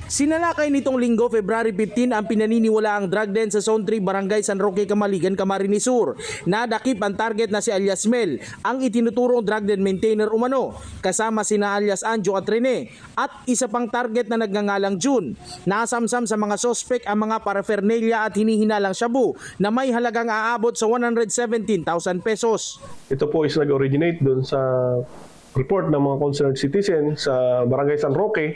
Sinalakay nitong linggo, February 15, ang pinaniniwalaang drug den sa Zone 3, Barangay San Roque, Camaligan, Camarines Sur. Nadakip ang target na si alias Mel, ang itinuturong drug den maintainer umano, kasama sina alias Anjo at Rene, at isa pang target na nagngangalang June. Nasamsam sa mga sospek ang mga paraphernalia at hinihinalang shabu na may halagang aabot sa 117,000 pesos. Ito po is nag-originate doon sa report ng mga concerned citizen sa Barangay San Roque,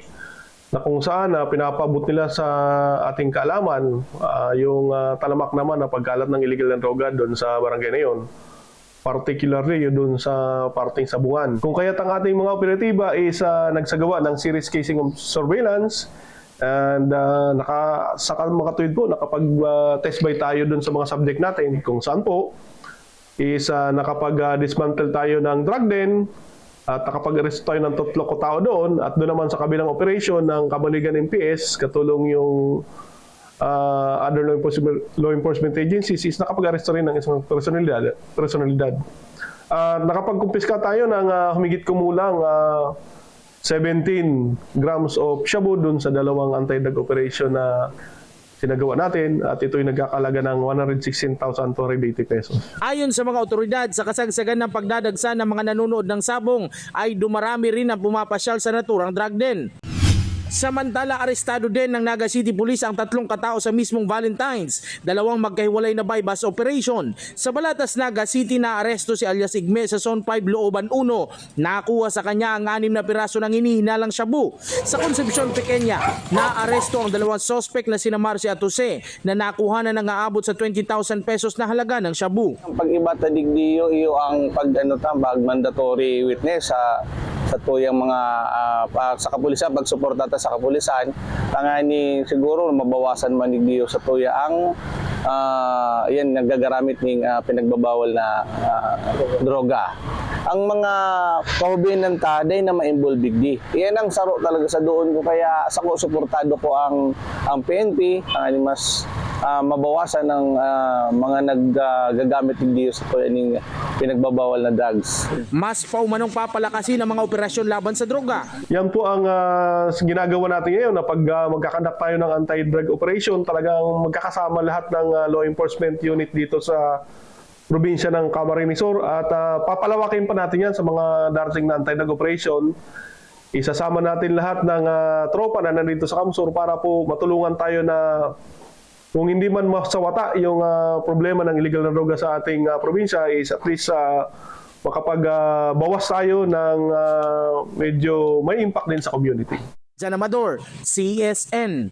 na kung saan pinapabot nila sa ating kaalaman yung talamak naman na pagkalat ng illegal na droga doon sa barangay na yun. Particularly yun doon sa parting Sabungan. Kung kaya't ang ating mga operatiba is nagsagawa ng series casing of surveillance, and saka makatuwid po, nakapag-test by tayo doon sa mga subject natin kung saan po is nakapag-dismantle tayo ng drug den, at nakapag-arrest tayo ng 3 tao doon, at doon naman sa kabilang operation ng Camaligan MPS, katulong yung other law enforcement agencies, is nakapag-arrest rin ng isang personalidad. Nakapag-kumpiska tayo ng humigit kumulang 17 grams of shabu doon sa dalawang anti-drug operation na sinagawa natin, at ito'y nagkakalaga ng 116,280 pesos. Ayon sa mga otoridad, sa kasagsagan ng pagdadagsa ng mga nanonood ng sabong ay dumarami rin ang pumapasyal sa naturang drug den. Samantala, arestado din ng Naga City Police ang 3 katao sa mismong Valentines, 2 magkahiwalay na bypass operation. Sa Balatas, Naga City, naaresto si alias Igme sa Zone 5, Looban 1. Nakuha sa kanya ang 6 na piraso ng hinihinalang shabu. Sa Concepcion Pequeña, naaresto ang 2 sospek na sina Marcia at Jose na nakuha na ng aabot sa 20,000 pesos na halaga ng shabu. Ang pag-iba tadigdiyo iyo ang mandatory witness sa tuyang mga sa kapulisan, pagsuporta sa kapulisan, tangani siguro mabawasan manigdiyo sa tuya ang yan nagagaramit ng pinagbabawal na droga. Ang mga kaubinan taday na ma-involve di. Yan ang saro talaga sa doon ko, kaya sa ko suportado ko ang PNP, ang mas mabawasan ng mga naggagamit din sa tuyaning pinagbabawal na drugs. Mas paumanong papalakasin ang mga operasyon laban sa droga. Yan po ang ginagawa natin ngayon, na pag magkakandak tayo ng anti-drug operation, talagang magkakasama lahat ng law enforcement unit dito sa probinsya ng Camarines Sur, at papalawakin pa natin yan sa mga darating na anti-drug operation. Isasama natin lahat ng tropa na nandito sa Kamsur para po matulungan tayo na kung hindi man masawata yung problema ng illegal na droga sa ating probinsya, is at least makapagbawas tayo ng medyo may impact din sa community. Jan Amador, CSN.